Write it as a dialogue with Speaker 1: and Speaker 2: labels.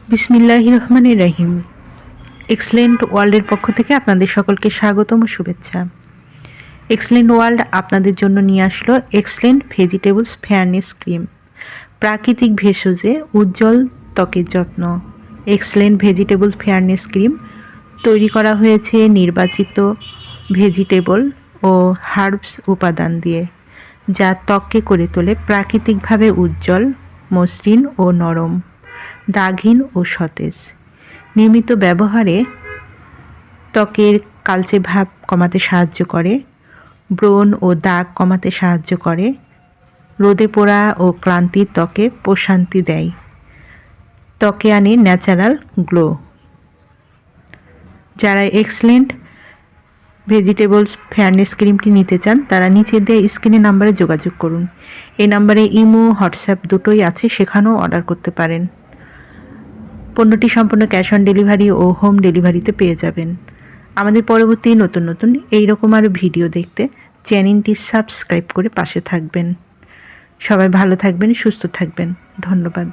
Speaker 1: বিসমিল্লাহির রহমানির রহিম। এক্সেলেন্ট ওয়ার্ল্ডের পক্ষ থেকে আপনাদের সকলকে স্বাগতম ও শুভেচ্ছা। এক্সেলেন্ট ওয়ার্ল্ড আপনাদের জন্য নিয়ে আসলো এক্সেলেন্ট ভেজিটেবলস ফেয়ারনেস ক্রিম, প্রাকৃতিক ভেষজে উজ্জ্বল ত্বকের যত্ন। এক্সেলেন্ট ভেজিটেবল ফেয়ারনেস ক্রিম তৈরি করা হয়েছে নির্বাচিত ভেজিটেবল ও হার্বস উপাদান দিয়ে, যা ত্বককে করে তোলে প্রাকৃতিকভাবে উজ্জ্বল, মসৃণ ও নরম, দাগহীন ও সতেজ। নিয়মিত ব্যবহারে ত্বকের কালচে ভাব কমাতে সাহায্য করে, ব্রণ ও দাগ কমাতে সাহায্য করে, রোদে পোড়া ও ক্লান্তির ত্বকে প্রশান্তি দেয়, ত্বকে আনে ন্যাচারাল গ্লো। যারা এক্সেলেন্ট ভেজিটেবলস ফেয়ারনেস ক্রিমটি নিতে চান তারা নিচে দেওয়া স্ক্রিনের নাম্বারে যোগাযোগ করুন। এই নাম্বারে ইমো, হোয়াটসঅ্যাপ দুটোই আছে, সেখানেও অর্ডার করতে পারেন। পণ্যটি সম্পূর্ণ ক্যাশ অন ডেলিভারি ও হোম ডেলিভারিতে পেয়ে যাবেন। আমাদের পরবর্তী নতুন নতুন এইরকম আরও ভিডিও দেখতে চ্যানেলটি সাবস্ক্রাইব করে পাশে থাকবেন। সবাই ভালো থাকবেন, সুস্থ থাকবেন। ধন্যবাদ।